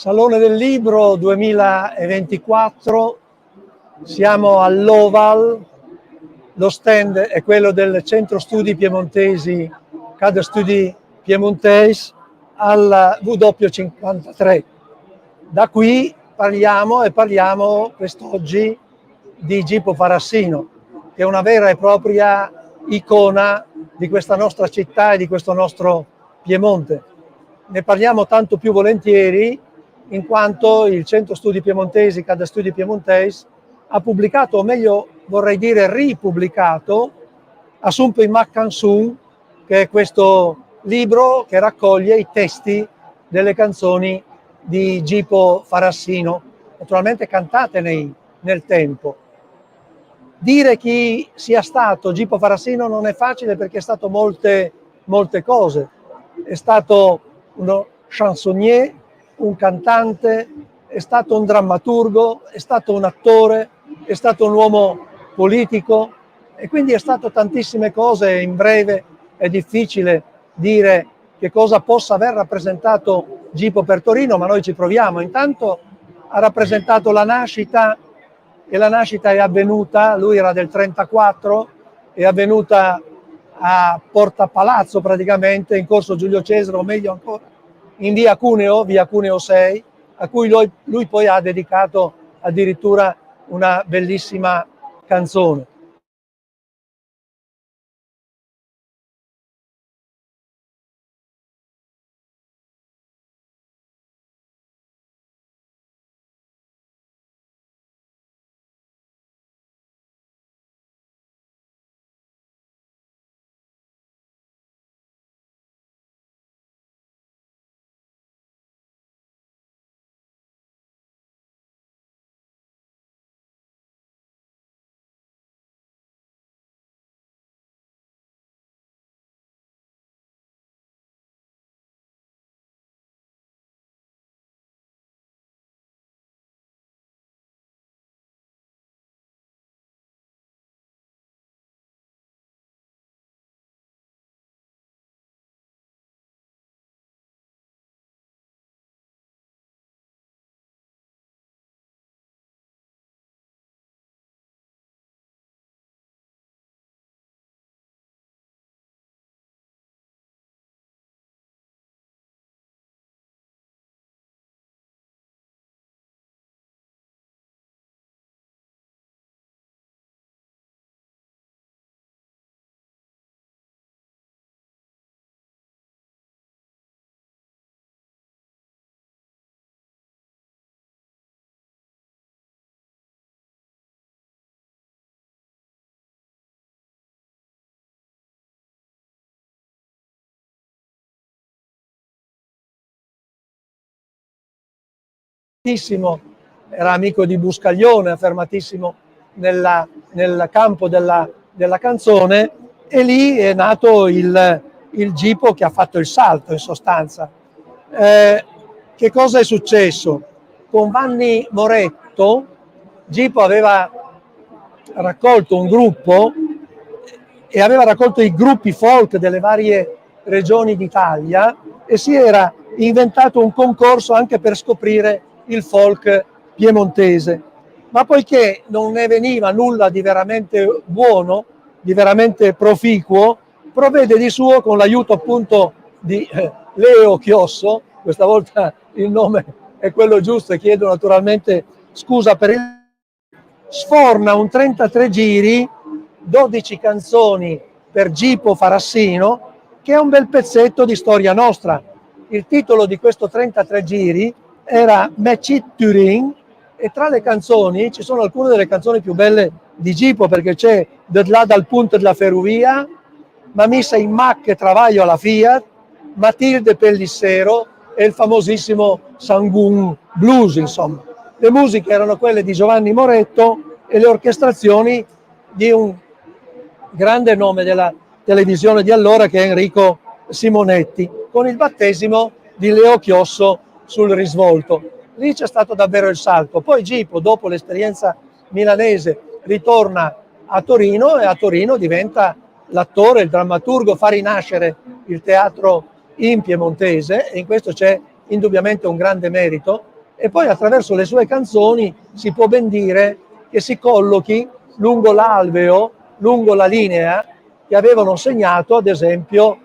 Salone del Libro 2024, siamo all'Oval, lo stand è quello del Centro Studi Piemontesi, Cadre Studi Piemontesi, al W53. Da qui parliamo quest'oggi di Gipo Farassino, che è una vera e propria icona di questa nostra città e di questo nostro Piemonte. Ne parliamo tanto più volentieri in quanto il Centro Studi Piemontesi, Cadre Studi Piemontesi, ha pubblicato, o meglio vorrei dire ripubblicato, Assunto in Maccansun, che è questo libro che raccoglie i testi delle canzoni di Gipo Farassino, naturalmente cantate nel tempo. Dire chi sia stato Gipo Farassino non è facile perché è stato molte cose. È stato uno chansonnier, un cantante, è stato un drammaturgo, è stato un attore, è stato un uomo politico e quindi è stato tantissime cose. In breve è difficile dire che cosa possa aver rappresentato Gipo per Torino, ma noi ci proviamo. Intanto ha rappresentato la nascita, e la nascita è avvenuta, lui era del 34, è avvenuta a Porta Palazzo praticamente, in corso Giulio Cesare, o meglio ancora in via Cuneo 6, a cui lui poi ha dedicato addirittura una bellissima canzone. Era amico di Buscaglione, affermatissimo nel campo della canzone, e lì è nato il Gipo che ha fatto il salto in sostanza. Che cosa è successo? Con Vanni Moretto Gipo aveva raccolto un gruppo e aveva raccolto i gruppi folk delle varie regioni d'Italia e si era inventato un concorso anche per scoprire il folk piemontese, ma poiché non ne veniva nulla di veramente buono, di veramente proficuo, provvede di suo, con l'aiuto appunto di Leo Chiosso, questa volta il nome è quello giusto e chiedo naturalmente scusa per il... sforna un 33 giri, 12 canzoni per Gipo Farassino, che è un bel pezzetto di storia nostra. Il titolo di questo 33 giri era Mecit Turin, e tra le canzoni ci sono alcune delle canzoni più belle di Gipo, perché c'è De là dal punto della ferrovia, Ma missa in Mac e travaglio alla Fiat, Matilde Pellissero e il famosissimo Sangun Blues, insomma. Le musiche erano quelle di Giovanni Moretto e le orchestrazioni di un grande nome della televisione di allora, che è Enrico Simonetti, con il battesimo di Leo Chiosso sul risvolto. Lì c'è stato davvero il salto. Poi Gipo, dopo l'esperienza milanese, ritorna a Torino e a Torino diventa l'attore, il drammaturgo, fa rinascere il teatro in piemontese, e in questo c'è indubbiamente un grande merito. e poi attraverso le sue canzoni si può ben dire che si collochi lungo l'alveo, lungo la linea che avevano segnato ad esempio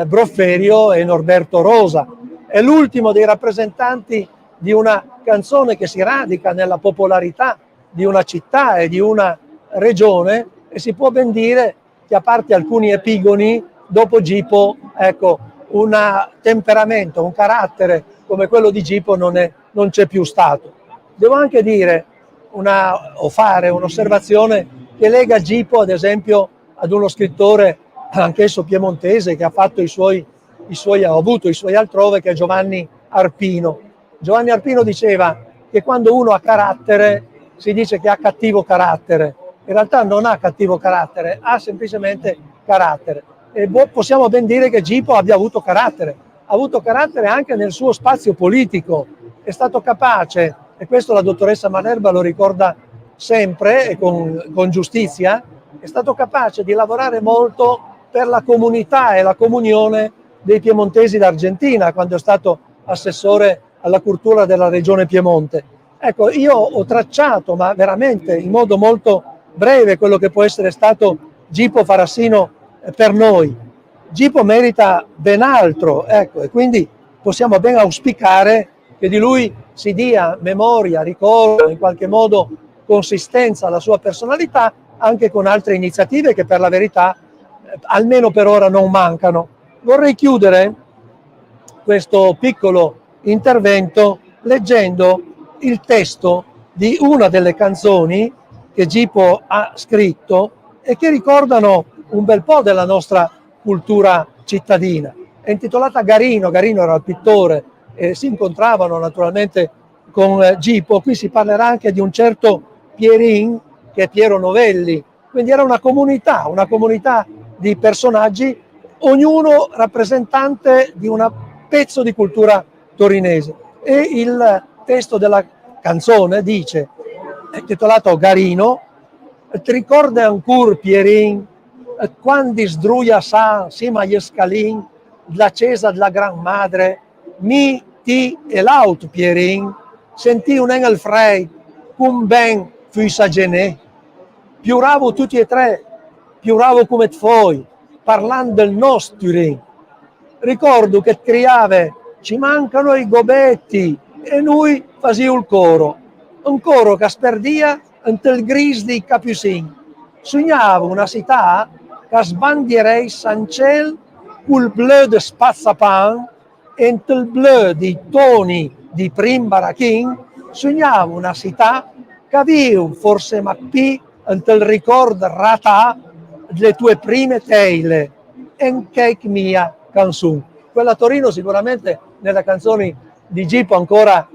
Brofferio e Norberto Rosa. È l'ultimo dei rappresentanti di una canzone che si radica nella popolarità di una città e di una regione, e si può ben dire che, a parte alcuni epigoni, dopo Gipo, ecco, un temperamento, un carattere come quello di Gipo non c'è più stato. Devo anche dire o fare un'osservazione che lega Gipo ad esempio ad uno scrittore anch'esso piemontese che ha fatto ha avuto i suoi altrove, che è Giovanni Arpino. Giovanni Arpino diceva che quando uno ha carattere si dice che ha cattivo carattere. In realtà non ha cattivo carattere, ha semplicemente carattere. E possiamo ben dire che Gipo abbia avuto carattere. Ha avuto carattere anche nel suo spazio politico. È stato capace, e questo la dottoressa Manerba lo ricorda sempre e con giustizia, è stato capace di lavorare molto per la comunità e la comunione dei piemontesi d'Argentina, quando è stato assessore alla cultura della regione Piemonte. Ecco, io ho tracciato, ma veramente in modo molto breve, quello che può essere stato Gipo Farassino per noi. Gipo merita ben altro, ecco, e quindi possiamo ben auspicare che di lui si dia memoria, ricordo, in qualche modo consistenza alla sua personalità, anche con altre iniziative che per la verità, almeno per ora, non mancano. Vorrei chiudere questo piccolo intervento leggendo il testo di una delle canzoni che Gipo ha scritto e che ricordano un bel po' della nostra cultura cittadina. È intitolata Garino. Garino era il pittore e si incontravano naturalmente con Gipo. Qui si parlerà anche di un certo Pierin, che è Piero Novelli, quindi era una comunità di personaggi, ognuno rappresentante di un pezzo di cultura torinese. E il testo della canzone dice, è intitolato Garino: ti ricorda ancora Pierin quando sdruia sa sima agli scalin la cesa della Gran Madre, mi, ti e l'aut Pierin, sentì un engel frei, cum ben fui sagenè, piuravo tutti e tre, piuravo come foi, parlando del nostro Turin. Ricordo che criave, ci mancano i gobetti, e noi fasiu il coro, un coro che sperdia il gris di Capucin. Sognavo una città che sbandierei Sancel col bleu de spazzapan e il bleu di toni di Prim Barachin. Sognavo una città che aveva forse Macpi il ricordo ratà delle tue prime teile en cake mia canzone. Quella Torino sicuramente nelle canzoni di Gipo ancora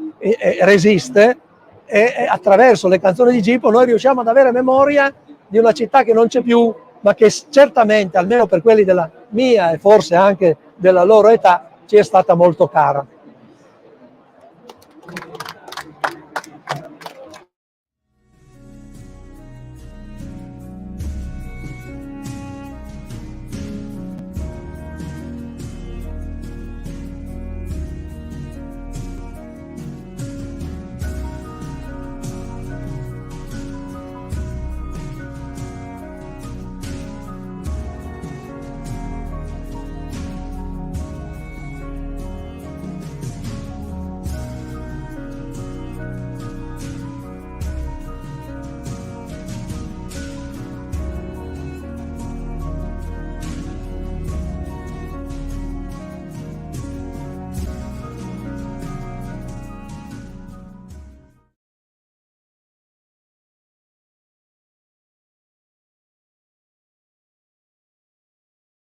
resiste, e attraverso le canzoni di Gipo noi riusciamo ad avere memoria di una città che non c'è più, ma che certamente, almeno per quelli della mia e forse anche della loro età, ci è stata molto cara.